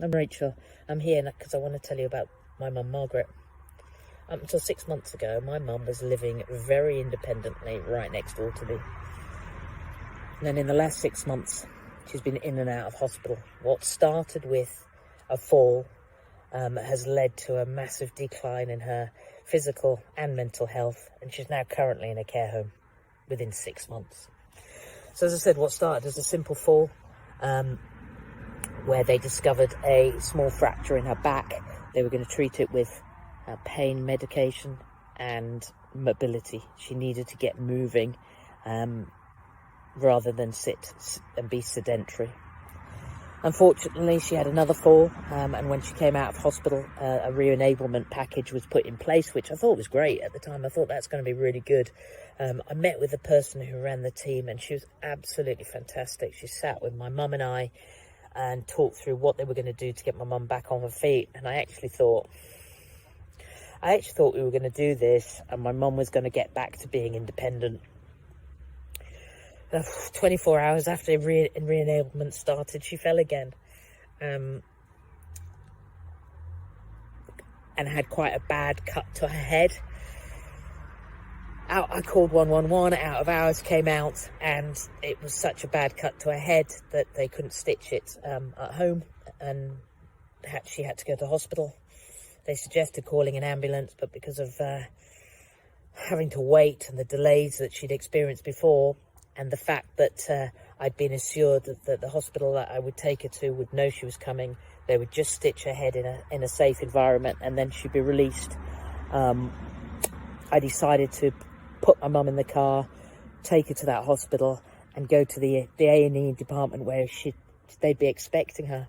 I'm Rachel. I'm here because I want to tell you about my mum, Margaret. Up until 6 months ago, my mum was living very independently right next door to me. And then in the last 6 months, she's been in and out of hospital. What started with a fall has led to a massive decline in her physical and mental health, and she's now currently in a care home within 6 months. So as I said, what started as a simple fall, where they discovered a small fracture in her back. They were going to treat it with pain medication and mobility. She needed to get moving rather than sit and be sedentary. Unfortunately, she had another fall, and when she came out of hospital, a re-enablement package was put in place, which I thought was great at the time. I thought that's going to be really good. I met with the person who ran the team, and she was absolutely fantastic. She sat with my mum and I and talked through what they were going to do to get my mum back on her feet. And I actually thought we were going to do this, and my mum was going to get back to being independent. 24 hours after re-enablement started, she fell again, and had quite a bad cut to her head. I called 111, out of hours came out, and it was such a bad cut to her head that they couldn't stitch it at home, and she had to go to hospital. They suggested calling an ambulance, but because of having to wait and the delays that she'd experienced before, and the fact that I'd been assured that the hospital that I would take her to would know she was coming, they would just stitch her head in a safe environment, and then she'd be released. I decided to put my mum in the car, take her to that hospital, and go to the A&E department where they'd be expecting her.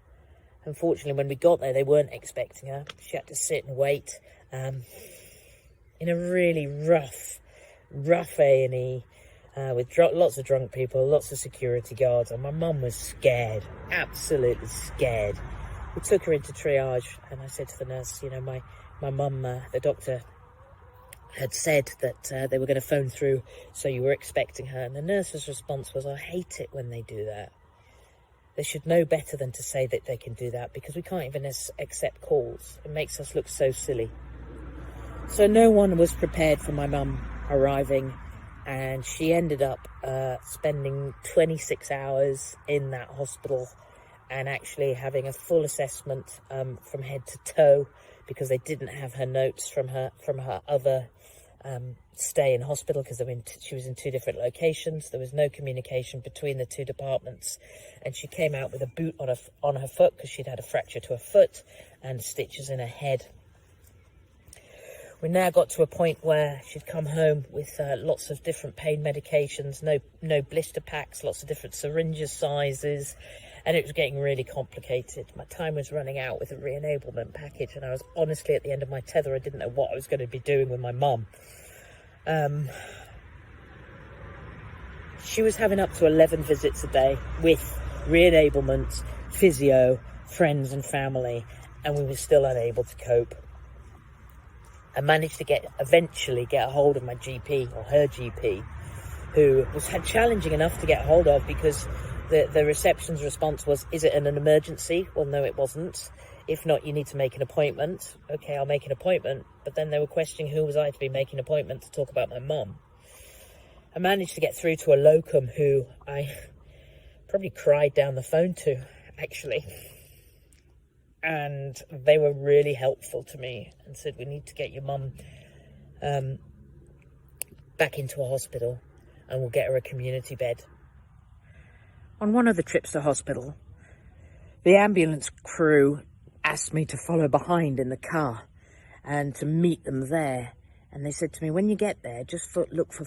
Unfortunately, when we got there, they weren't expecting her. She had to sit and wait in a really rough A&E with lots of drunk people, lots of security guards, and my mum was scared, absolutely scared. We took her into triage, and I said to the nurse, my mum, the doctor had said that they were going to phone through, so you were expecting her. And the nurse's response was, I hate it when they do that. They should know better than to say that they can do that, because we can't even accept calls. It makes us look so silly. So no one was prepared for my mum arriving, and she ended up spending 26 hours in that hospital and actually having a full assessment from head to toe, because they didn't have her notes from her other stay in hospital, because she was in 2 different locations. There was no communication between the 2 departments, and she came out with a boot on her foot because she'd had a fracture to her foot and stitches in her head. We now got to a point where she'd come home with lots of different pain medications, no blister packs, lots of different syringes sizes, and it was getting really complicated. My time was running out with a re-enablement package, and I was honestly at the end of my tether. I didn't know what I was going to be doing with my mum. She was having up to 11 visits a day with re-enablement, physio, friends and family, and we were still unable to cope. I managed to eventually get a hold of my GP, or her GP, who was challenging enough to get a hold of, because the reception's response was, is it an emergency? Well, no, it wasn't. If not, you need to make an appointment. Okay, I'll make an appointment. But then they were questioning who was I to be making an appointment to talk about my mum. I managed to get through to a locum who I probably cried down the phone to, actually. And they were really helpful to me and said, we need to get your mum back into a hospital, and we'll get her a community bed. On one of the trips to hospital, the ambulance crew asked me to follow behind in the car and to meet them there. And they said to me, when you get there, just look for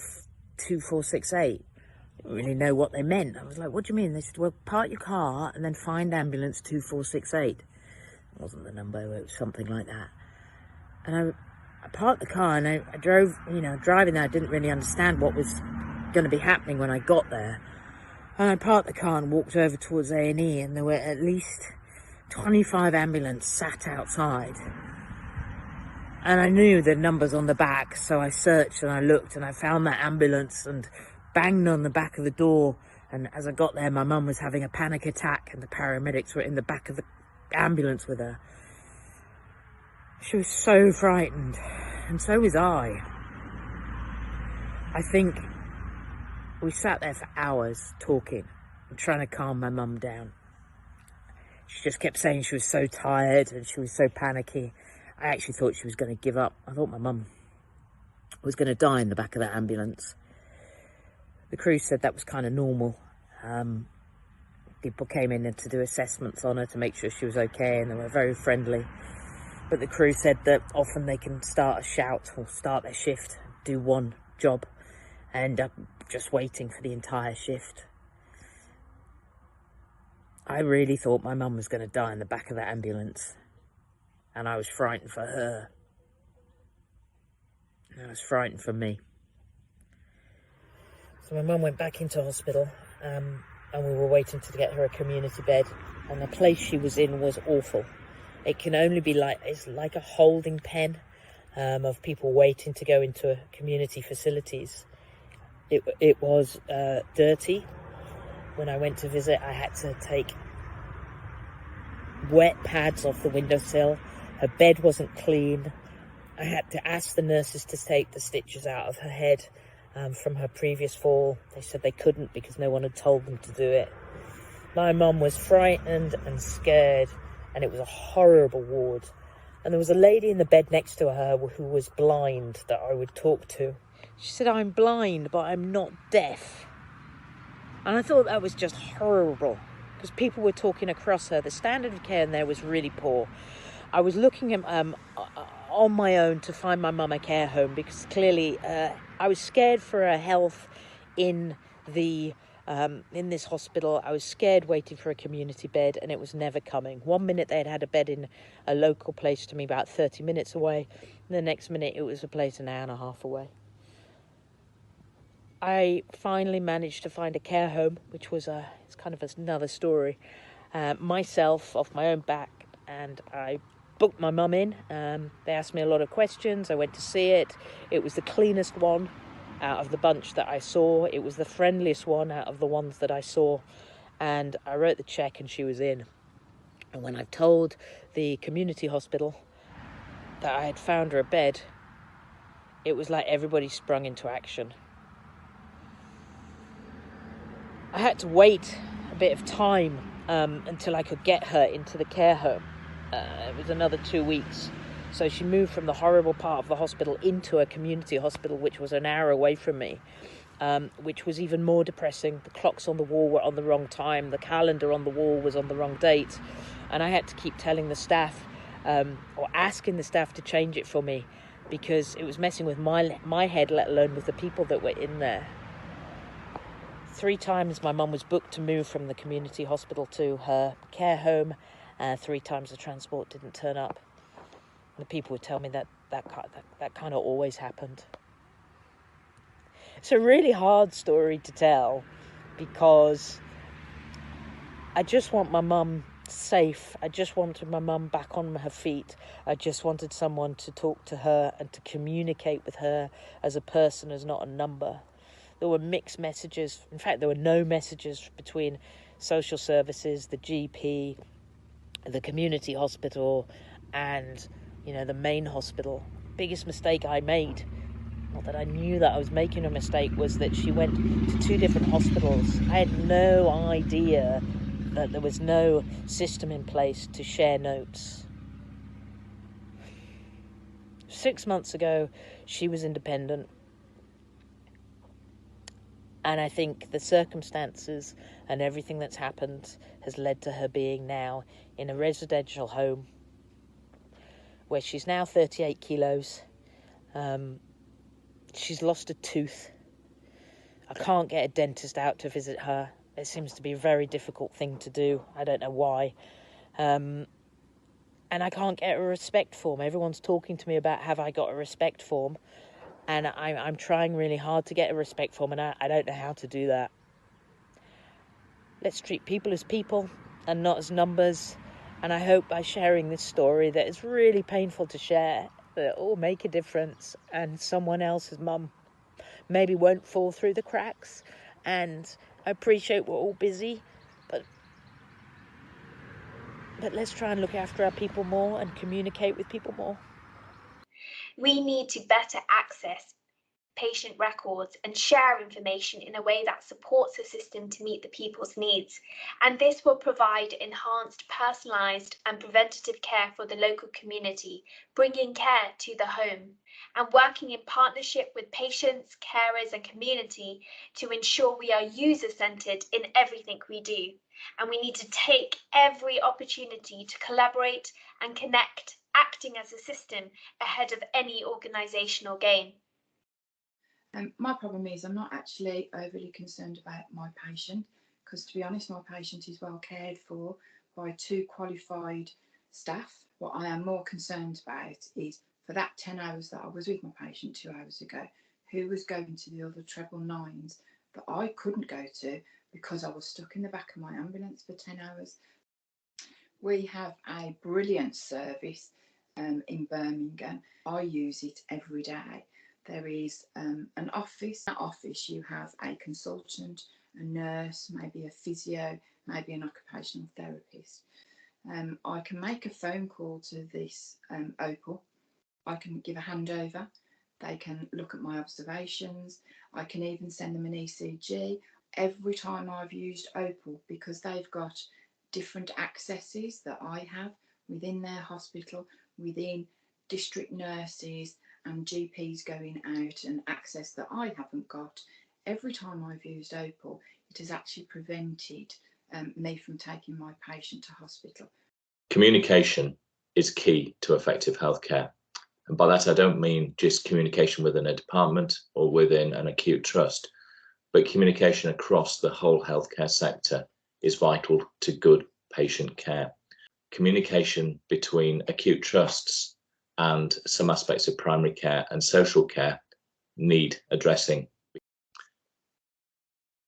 2468. I didn't really know what they meant. I was like, what do you mean? They said, well, park your car and then find ambulance 2468. It wasn't the number, it was something like that. And I parked the car, and I drove, driving there, I didn't really understand what was going to be happening when I got there. And I parked the car and walked over towards A&E, and there were at least 25 ambulances sat outside. And I knew the numbers on the back, so I searched and I looked, and I found that ambulance and banged on the back of the door. And as I got there, my mum was having a panic attack, and the paramedics were in the back of the ambulance with her. She was so frightened, and so was I. I think we sat there for hours talking and trying to calm my mum down. She just kept saying she was so tired and she was so panicky. I actually thought she was going to give up. I thought my mum was going to die in the back of that ambulance. The crew said that was kind of normal. People came in to do assessments on her to make sure she was okay, and they were very friendly. But the crew said that often they can start a shout or start their shift, do one job, and end up just waiting for the entire shift. I really thought my mum was going to die in the back of that ambulance, and I was frightened for her. And I was frightened for me. So my mum went back into hospital, and we were waiting to get her a community bed, and the place she was in was awful. It can only be it's like a holding pen of people waiting to go into community facilities. It was dirty. When I went to visit, I had to take wet pads off the windowsill. Her bed wasn't clean. I had to ask the nurses to take the stitches out of her head from her previous fall. They said they couldn't because no one had told them to do it. My mum was frightened and scared, and it was a horrible ward. And there was a lady in the bed next to her who was blind that I would talk to. She said, "I'm blind, but I'm not deaf." And I thought that was just horrible, because people were talking across her. The standard of care in there was really poor. I was looking at, on my own to find my mum a care home, because clearly I was scared for her health in this hospital. I was scared waiting for a community bed, and it was never coming. One minute they had a bed in a local place to me about 30 minutes away, and the next minute it was a place an hour and a half away. I finally managed to find a care home, which was it's kind of another story, myself off my own back, and I booked my mum in. They asked me a lot of questions. I went to see it. It was the cleanest one out of the bunch that I saw. It was the friendliest one out of the ones that I saw, and I wrote the check and she was in. And when I've told the community hospital that I had found her a bed, it was like everybody sprung into action. I had to wait a bit of time until I could get her into the care home. It was another 2 weeks. So she moved from the horrible part of the hospital into a community hospital, which was an hour away from me, which was even more depressing. The clocks on the wall were on the wrong time. The calendar on the wall was on the wrong date. And I had to keep telling the staff, or asking the staff to change it for me, because it was messing with my head, let alone with the people that were in there. 3 times my mum was booked to move from the community hospital to her care home. 3 times the transport didn't turn up. And the people would tell me that kind of always happened. It's a really hard story to tell, because I just want my mum safe. I just wanted my mum back on her feet. I just wanted someone to talk to her and to communicate with her as a person, as not a number. There were mixed messages. In fact, there were no messages between social services, the GP, the community hospital, and, the main hospital. Biggest mistake I made, not that I knew that I was making a mistake, was that she went to 2 different hospitals. I had no idea that there was no system in place to share notes. 6 months ago, she was independent. And I think the circumstances and everything that's happened has led to her being now in a residential home where she's now 38 kilos. She's lost a tooth. I can't get a dentist out to visit her. It seems to be a very difficult thing to do. I don't know why. And I can't get a respect form. Everyone's talking to me about, have I got a respect form? And I'm trying really hard to get a respect form, and I don't know how to do that. Let's treat people as people and not as numbers. And I hope by sharing this story that is really painful to share, that it will make a difference, and someone else's mum maybe won't fall through the cracks. And I appreciate we're all busy, but But let's try and look after our people more and communicate with people more. We need to better access patient records and share information in a way that supports the system to meet the people's needs. And this will provide enhanced, personalised and preventative care for the local community, bringing care to the home and working in partnership with patients, carers and community to ensure we are user-centred in everything we do. And we need to take every opportunity to collaborate and connect, acting as a system ahead of any organisational gain. My problem is I'm not actually overly concerned about my patient, because to be honest, my patient is well cared for by 2 qualified staff. What I am more concerned about is for that 10 hours that I was with my patient 2 hours ago, who was going to the other treble nines that I couldn't go to because I was stuck in the back of my ambulance for 10 hours. We have a brilliant service in Birmingham. I use it every day. There is an office. In that office, you have a consultant, a nurse, maybe a physio, maybe an occupational therapist. I can make a phone call to this Opal. I can give a handover. They can look at my observations. I can even send them an ECG. Every time I've used Opal, because they've got different accesses that I have within their hospital, within district nurses and GPs going out and access that I haven't got. Every time I've used Opal, it has actually prevented me from taking my patient to hospital. Communication is key to effective healthcare. And by that, I don't mean just communication within a department or within an acute trust, but communication across the whole healthcare sector is vital to good patient care. Communication between acute trusts and some aspects of primary care and social care need addressing.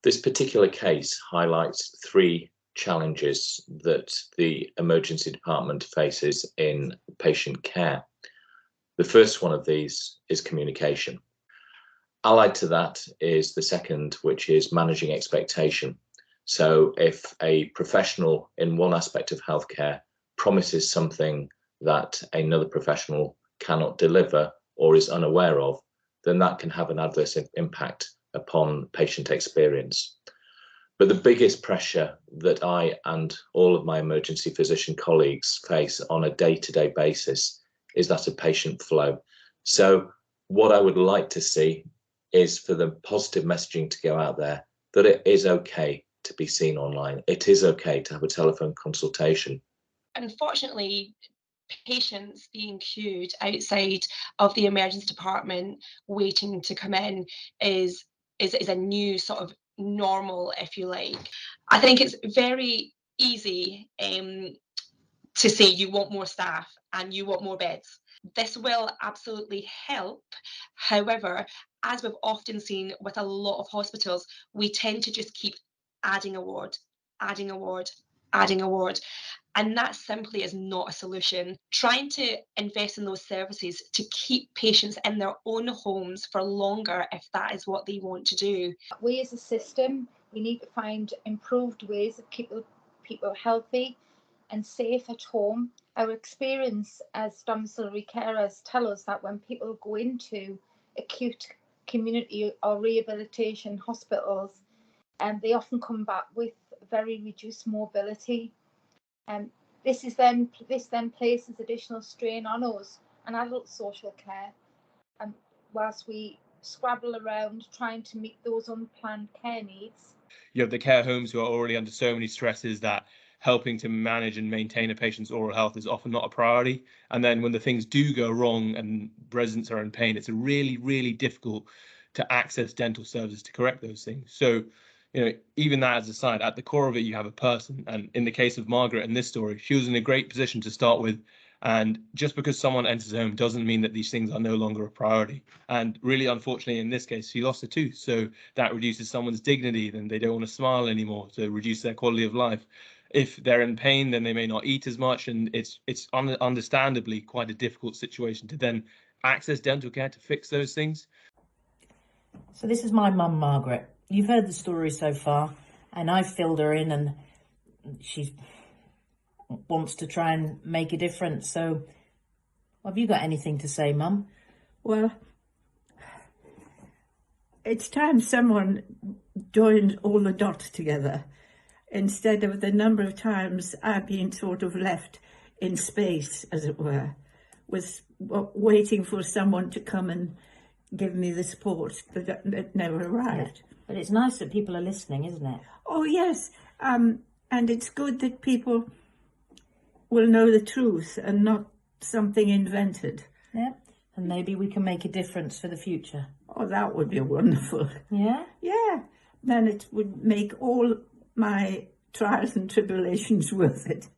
This particular case highlights 3 challenges that the emergency department faces in patient care. The first one of these is communication. Allied to that is the second, which is managing expectation. So if a professional in one aspect of healthcare promises something that another professional cannot deliver or is unaware of, then that can have an adverse impact upon patient experience. But the biggest pressure that I and all of my emergency physician colleagues face on a day-to-day basis is that of patient flow. So what I would like to see is for the positive messaging to go out there that it is okay to be seen online. It is okay to have a telephone consultation. Unfortunately, patients being queued outside of the emergency department waiting to come in is a new sort of normal, if you like. I think it's very easy to say you want more staff and you want more beds. This will absolutely help. However, as we've often seen with a lot of hospitals, we tend to just keep adding a ward, adding a ward, adding a ward. And that simply is not a solution. Trying to invest in those services to keep patients in their own homes for longer, if that is what they want to do. We as a system, we need to find improved ways of keeping people healthy and safe at home. Our experience as domiciliary carers tell us that when people go into acute community or rehabilitation hospitals, they often come back with very reduced mobility. This then places additional strain on us and adult social care. Whilst we scrabble around trying to meet those unplanned care needs. You have the care homes who are already under so many stresses that helping to manage and maintain a patient's oral health is often not a priority. And then when the things do go wrong and residents are in pain, it's really, really difficult to access dental services to correct those things. So, even that as a side, at the core of it, you have a person. And in the case of Margaret in this story, she was in a great position to start with. And just because someone enters home doesn't mean that these things are no longer a priority. And really, unfortunately, in this case, she lost a tooth. So that reduces someone's dignity. Then they don't want to smile anymore, to reduce their quality of life. If they're in pain, then they may not eat as much. And it's understandably quite a difficult situation to then access dental care to fix those things. So this is my mum, Margaret. You've heard the story so far, and I've filled her in, and she's wants to try and make a difference. So have you got anything to say, Mum? Well, it's time someone joined all the dots together instead of the number of times I've been sort of left in space, as it were, with waiting for someone to come and give me the support that never arrived. Yeah. But it's nice that people are listening, isn't it? Oh, yes. And it's good that people will know the truth and not something invented. Yeah. And maybe we can make a difference for the future. Oh, that would be wonderful. Yeah? Yeah. Then it would make all my trials and tribulations worth it.